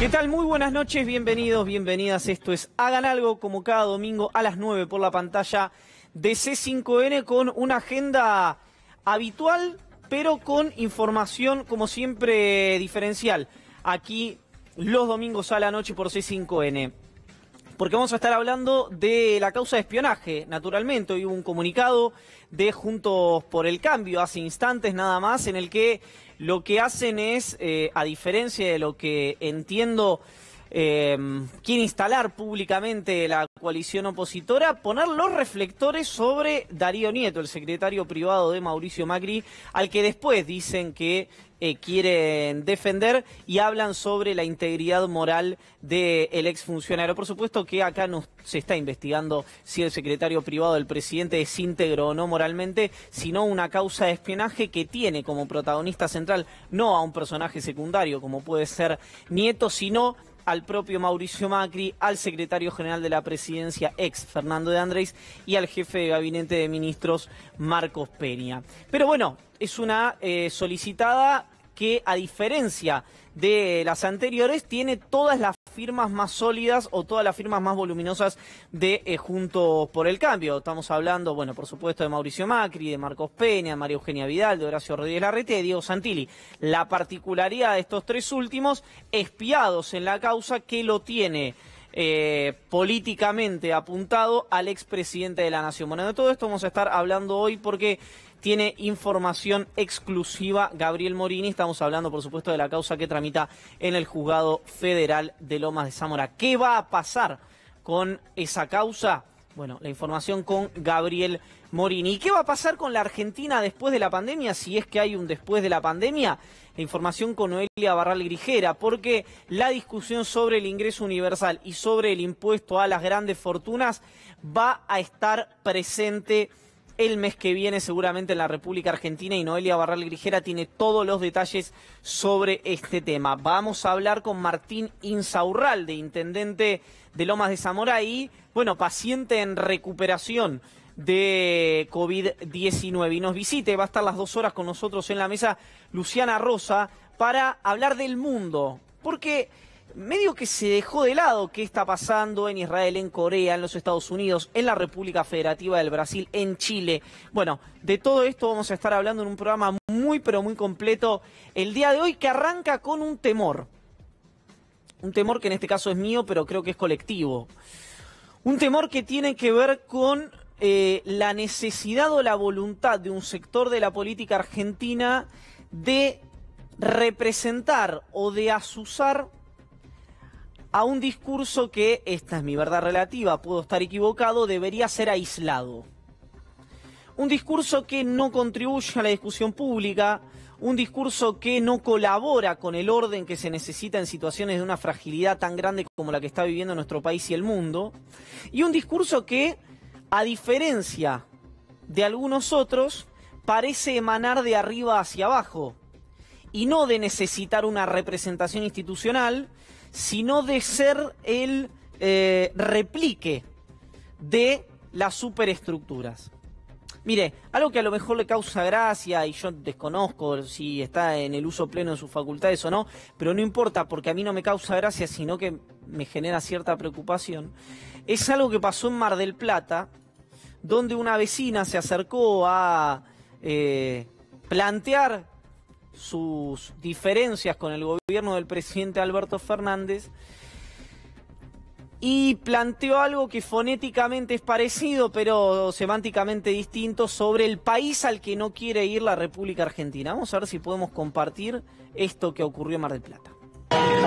¿Qué tal? Muy buenas noches, bienvenidos, bienvenidas. Esto es Hagan Algo, como cada domingo a las 9 por la pantalla de C5N, con una agenda habitual, pero con información, como siempre, diferencial. Aquí los domingos a la noche por C5N. Porque vamos a estar hablando de la causa de espionaje, naturalmente. Hoy hubo un comunicado de Juntos por el Cambio, hace instantes nada más, en el que lo que hacen es, a diferencia de lo que entiendo quiere instalar públicamente la coalición opositora, poner los reflectores sobre Darío Nieto, el secretario privado de Mauricio Macri, al que después dicen que quieren defender, y hablan sobre la integridad moral del exfuncionario. Por supuesto que acá no se está investigando si el secretario privado del presidente es íntegro o no moralmente, sino una causa de espionaje que tiene como protagonista central no a un personaje secundario como puede ser Nieto, sino al propio Mauricio Macri, al secretario general de la presidencia, ex Fernando de Andrés, y al jefe de gabinete de ministros, Marcos Peña. Pero bueno, es una solicitada que, a diferencia de las anteriores, tiene todas las firmas más sólidas o todas las firmas más voluminosas de Juntos por el Cambio. Estamos hablando, bueno, por supuesto, de Mauricio Macri, de Marcos Peña, de María Eugenia Vidal, de Horacio Rodríguez Larreta y de Diego Santilli. La particularidad de estos tres últimos, espiados en la causa, que lo tiene políticamente apuntado al expresidente de la Nación. Bueno, de todo esto vamos a estar hablando hoy porque tiene información exclusiva Gabriel Morini. Estamos hablando, por supuesto, de la causa que tramita en el Juzgado Federal de Lomas de Zamora. ¿Qué va a pasar con esa causa? Bueno, la información con Gabriel Morini. ¿Y qué va a pasar con la Argentina después de la pandemia? Si es que hay un después de la pandemia. La información con Noelia Barral Grijera, porque la discusión sobre el ingreso universal y sobre el impuesto a las grandes fortunas va a estar presente el mes que viene seguramente en la República Argentina, y Noelia Barral Grijera tiene todos los detalles sobre este tema. Vamos a hablar con Martín Insaurralde, intendente de Lomas de Zamora y, bueno, paciente en recuperación de COVID-19. Y nos visite, va a estar las 2 horas con nosotros en la mesa, Luciana Rosa, para hablar del mundo, porque medio que se dejó de lado qué está pasando en Israel, en Corea, en los Estados Unidos, en la República Federativa del Brasil, en Chile. Bueno, de todo esto vamos a estar hablando en un programa muy, pero muy completo el día de hoy, que arranca con un temor. Un temor que en este caso es mío, pero creo que es colectivo. Un temor que tiene que ver con la necesidad o la voluntad de un sector de la política argentina de representar o de azuzar a un discurso que, esta es mi verdad relativa, puedo estar equivocado, debería ser aislado. Un discurso que no contribuye a la discusión pública, un discurso que no colabora con el orden que se necesita en situaciones de una fragilidad tan grande como la que está viviendo nuestro país y el mundo, y un discurso que, a diferencia de algunos otros, parece emanar de arriba hacia abajo, y no de necesitar una representación institucional, sino de ser el replique de las superestructuras. Mire, algo que a lo mejor le causa gracia, y yo desconozco si está en el uso pleno de sus facultades o no, pero no importa, porque a mí no me causa gracia, sino que me genera cierta preocupación, es algo que pasó en Mar del Plata, donde una vecina se acercó a plantear sus diferencias con el gobierno del presidente Alberto Fernández, y planteó algo que fonéticamente es parecido, pero semánticamente distinto, sobre el país al que no quiere ir la República Argentina. Vamos a ver si podemos compartir esto que ocurrió en Mar del Plata.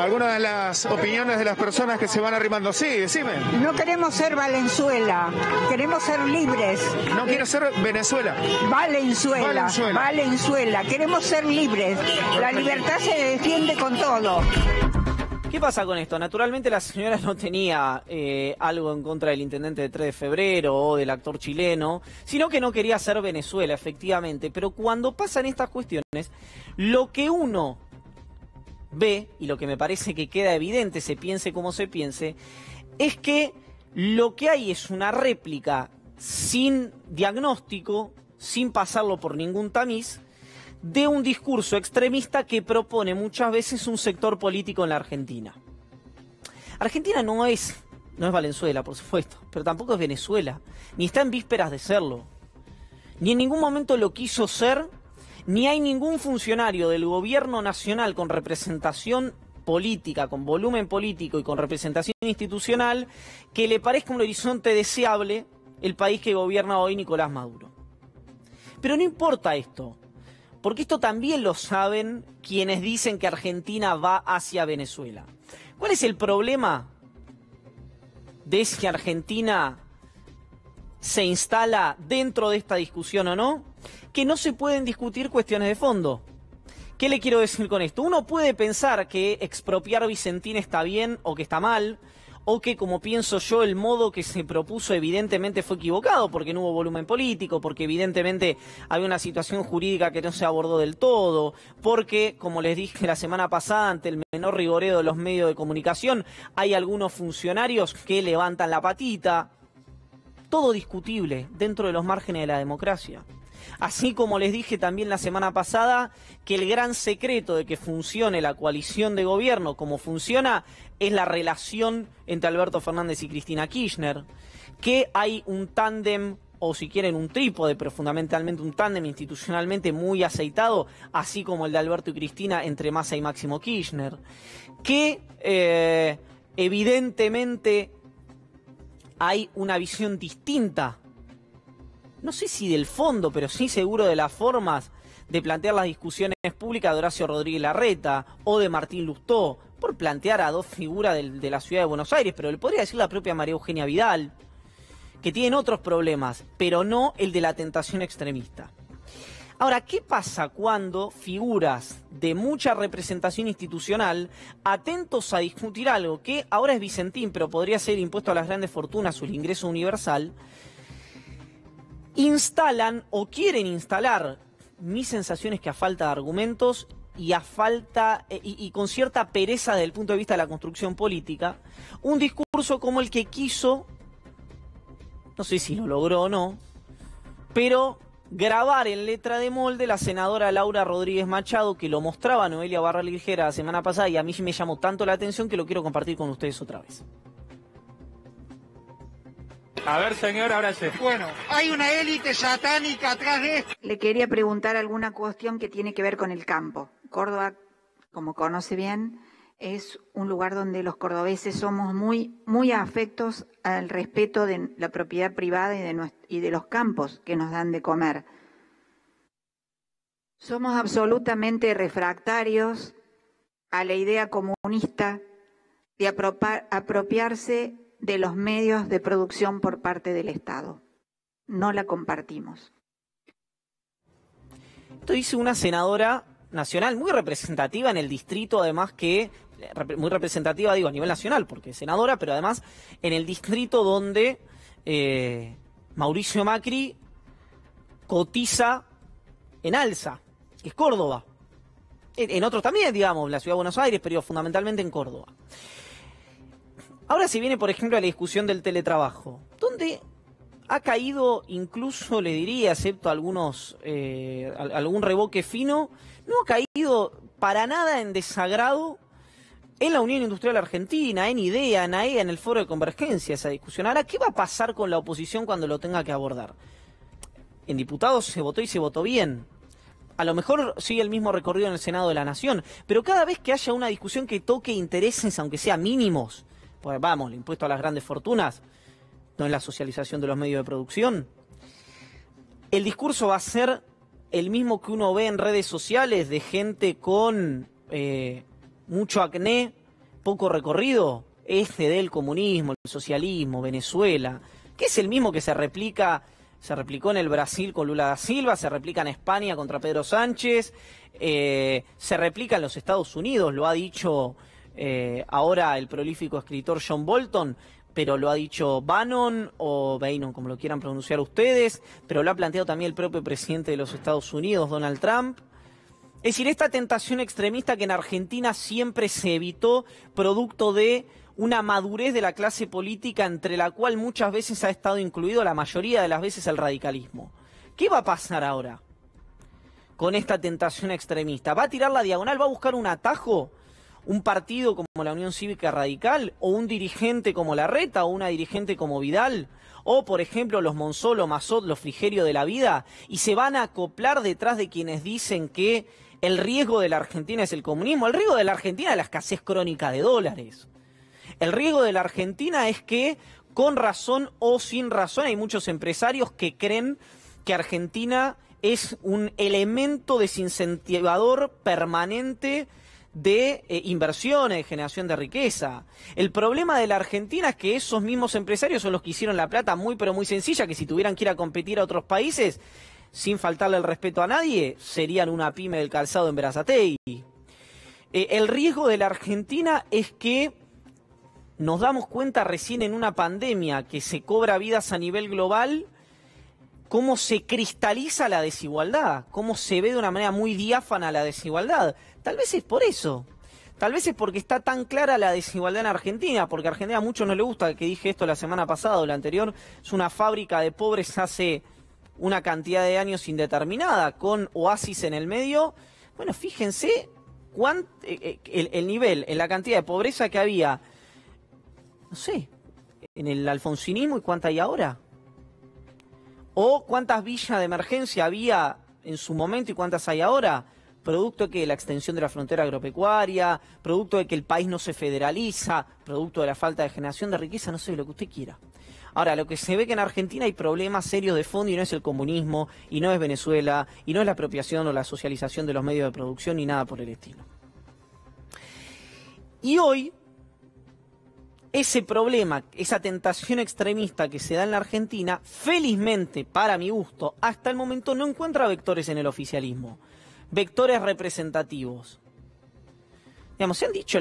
Algunas de las opiniones de las personas que se van arrimando. Sí, decime. No queremos ser Valenzuela, queremos ser libres. No quiero ser Venezuela. Valenzuela, queremos ser libres. La libertad se defiende con todo. ¿Qué pasa con esto? Naturalmente la señora no tenía algo en contra del intendente de 3 de febrero o del actor chileno, sino que no quería ser Venezuela, efectivamente. Pero cuando pasan estas cuestiones, lo que uno ve, y lo que me parece que queda evidente, se piense como se piense, es que lo que hay es una réplica sin diagnóstico, sin pasarlo por ningún tamiz, de un discurso extremista que propone muchas veces un sector político en la Argentina. Argentina no es Valenzuela, por supuesto, pero tampoco es Venezuela, ni está en vísperas de serlo, ni en ningún momento lo quiso ser, ni hay ningún funcionario del gobierno nacional con representación política, con volumen político y con representación institucional que le parezca un horizonte deseable el país que gobierna hoy Nicolás Maduro. Pero no importa esto, porque esto también lo saben quienes dicen que Argentina va hacia Venezuela. ¿Cuál es el problema de si Argentina se instala dentro de esta discusión o no? Que no se pueden discutir cuestiones de fondo. ¿Qué le quiero decir con esto? Uno puede pensar que expropiar Vicentín está bien o que está mal, o que, como pienso yo, el modo que se propuso evidentemente fue equivocado, porque no hubo volumen político, porque evidentemente había una situación jurídica que no se abordó del todo, porque, como les dije la semana pasada, ante el menor rigoreo de los medios de comunicación, hay algunos funcionarios que levantan la patita. Todo discutible dentro de los márgenes de la democracia. Así como les dije también la semana pasada que el gran secreto de que funcione la coalición de gobierno como funciona es la relación entre Alberto Fernández y Cristina Kirchner, que hay un tándem, o si quieren un trípode, pero fundamentalmente un tándem institucionalmente muy aceitado, así como el de Alberto y Cristina entre Massa y Máximo Kirchner, que evidentemente hay una visión distinta, no sé si del fondo, pero sí seguro de las formas de plantear las discusiones públicas de Horacio Rodríguez Larreta o de Martín Lustó, por plantear a dos figuras de la ciudad de Buenos Aires, pero le podría decir la propia María Eugenia Vidal, que tienen otros problemas, pero no el de la tentación extremista. Ahora, ¿qué pasa cuando figuras de mucha representación institucional, atentos a discutir algo que ahora es Vicentín, pero podría ser impuesto a las grandes fortunas o el ingreso universal, instalan o quieren instalar, mi sensación es que a falta de argumentos y a falta y con cierta pereza desde el punto de vista de la construcción política, un discurso como el que quiso, no sé si lo logró o no, pero grabar en letra de molde la senadora Laura Rodríguez Machado, que lo mostraba Noelia Barral Ligera la semana pasada y a mí me llamó tanto la atención que lo quiero compartir con ustedes otra vez. A ver, señor, ahora sí. Bueno, hay una élite satánica atrás de esto. Le quería preguntar alguna cuestión que tiene que ver con el campo. Córdoba, como conoce bien, es un lugar donde los cordobeses somos muy afectos al respeto de la propiedad privada y de los campos que nos dan de comer. Somos absolutamente refractarios a la idea comunista de apropiarse de los medios de producción por parte del Estado. No la compartimos. Esto dice una senadora nacional muy representativa en el distrito, además que, muy representativa digo a nivel nacional, porque es senadora, pero además en el distrito donde Mauricio Macri cotiza en alza, que es Córdoba. En otros también, digamos, la ciudad de Buenos Aires, pero fundamentalmente en Córdoba. Ahora se viene, por ejemplo, a la discusión del teletrabajo, donde ha caído, incluso le diría, excepto algunos algún revoque fino, no ha caído para nada en desagrado en la Unión Industrial Argentina, en IDEA, en AEA, en el Foro de Convergencia, esa discusión. Ahora, ¿qué va a pasar con la oposición cuando lo tenga que abordar? En diputados se votó y se votó bien. A lo mejor sigue el mismo recorrido en el Senado de la Nación, pero cada vez que haya una discusión que toque intereses, aunque sea mínimos, pues vamos, el impuesto a las grandes fortunas, no es la socialización de los medios de producción, el discurso va a ser el mismo que uno ve en redes sociales de gente con mucho acné, poco recorrido, del comunismo, el socialismo, Venezuela, que es el mismo que se replicó en el Brasil con Lula da Silva, se replica en España contra Pedro Sánchez, se replica en los Estados Unidos, lo ha dicho ahora el prolífico escritor John Bolton, pero lo ha dicho Bannon o Bannon, como lo quieran pronunciar ustedes, pero lo ha planteado también el propio presidente de los Estados Unidos, Donald Trump. Es decir, esta tentación extremista que en Argentina siempre se evitó, producto de una madurez de la clase política entre la cual muchas veces ha estado incluido, la mayoría de las veces, el radicalismo. ¿Qué va a pasar ahora con esta tentación extremista? ¿Va a tirar la diagonal? ¿Va a buscar un atajo? un partido como la Unión Cívica Radical, o un dirigente como Larreta, o una dirigente como Vidal, o por ejemplo los Monzó, los Massot, los Frigerio de la vida, y se van a acoplar detrás de quienes dicen que el riesgo de la Argentina es el comunismo? El riesgo de la Argentina es la escasez crónica de dólares. El riesgo de la Argentina es que, con razón o sin razón, hay muchos empresarios que creen que Argentina es un elemento desincentivador permanente de inversiones, de generación de riqueza. El problema de la Argentina es que esos mismos empresarios son los que hicieron la plata muy pero muy sencilla, que si tuvieran que ir a competir a otros países, sin faltarle el respeto a nadie, serían una pyme del calzado en Berazategui. El riesgo de la Argentina es que nos damos cuenta recién en una pandemia que se cobra vidas a nivel global, cómo se cristaliza la desigualdad, cómo se ve de una manera muy diáfana la desigualdad. Tal vez es por eso. Tal vez es porque está tan clara la desigualdad en Argentina, porque a Argentina a muchos no le gusta, que dije esto la semana pasada o la anterior, es una fábrica de pobres hace una cantidad de años indeterminada, con oasis en el medio. Bueno, fíjense el nivel, en la cantidad de pobreza que había, no sé, en el alfonsinismo y cuánta hay ahora. O cuántas villas de emergencia había en su momento y cuántas hay ahora. Producto de que la extensión de la frontera agropecuaria, producto de que el país no se federaliza, producto de la falta de generación de riqueza, no sé, lo que usted quiera. Ahora, lo que se ve que en Argentina hay problemas serios de fondo y no es el comunismo, y no es Venezuela, y no es la apropiación o la socialización de los medios de producción, ni nada por el estilo. Y hoy, ese problema, esa tentación extremista que se da en la Argentina, felizmente, para mi gusto, hasta el momento no encuentra vectores en el oficialismo. Vectores representativos. Digamos, se han dicho,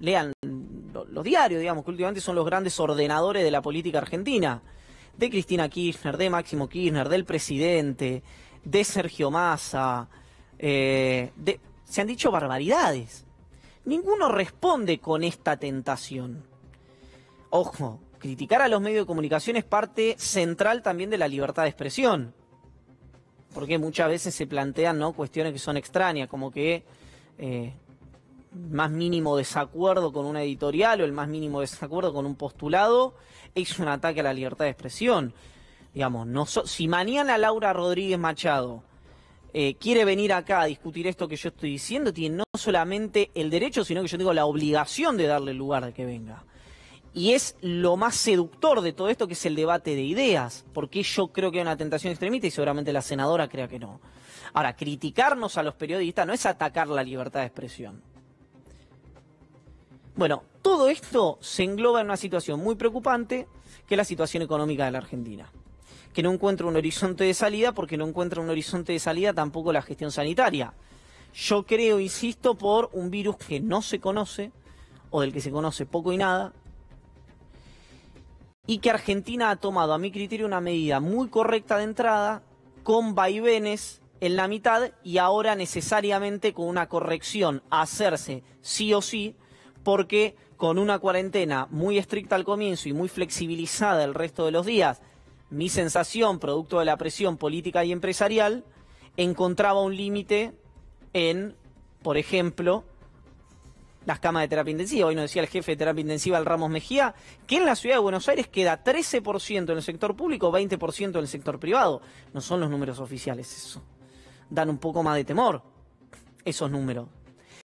lean los diarios, digamos, que últimamente son los grandes ordenadores de la política argentina. De Cristina Kirchner, de Máximo Kirchner, del presidente, de Sergio Massa. Se han dicho barbaridades. Ninguno responde con esta tentación. Ojo, criticar a los medios de comunicación es parte central también de la libertad de expresión. Porque muchas veces se plantean, ¿no?, cuestiones que son extrañas, como que más mínimo desacuerdo con una editorial o el más mínimo desacuerdo con un postulado es un ataque a la libertad de expresión. Digamos, si mañana Laura Rodríguez Machado quiere venir acá a discutir esto que yo estoy diciendo, tiene no solamente el derecho, sino que yo tengo la obligación de darle el lugar de que venga. Y es lo más seductor de todo esto, que es el debate de ideas, porque yo creo que hay una tentación extremista y seguramente la senadora crea que no. Ahora, criticarnos a los periodistas no es atacar la libertad de expresión. Bueno, todo esto se engloba en una situación muy preocupante, que es la situación económica de la Argentina, que no encuentra un horizonte de salida, porque no encuentra un horizonte de salida tampoco la gestión sanitaria. Yo creo, insisto, por un virus que no se conoce, o del que se conoce poco y nada, y que Argentina ha tomado, a mi criterio, una medida muy correcta de entrada, con vaivenes en la mitad y ahora necesariamente con una corrección a hacerse sí o sí, porque con una cuarentena muy estricta al comienzo y muy flexibilizada el resto de los días, mi sensación, producto de la presión política y empresarial, encontraba un límite en, por ejemplo, las camas de terapia intensiva. Hoy nos decía el jefe de terapia intensiva, el Ramos Mejía, que en la ciudad de Buenos Aires queda 13% en el sector público, 20% en el sector privado. No son los números oficiales, eso. Dan un poco más de temor, esos números.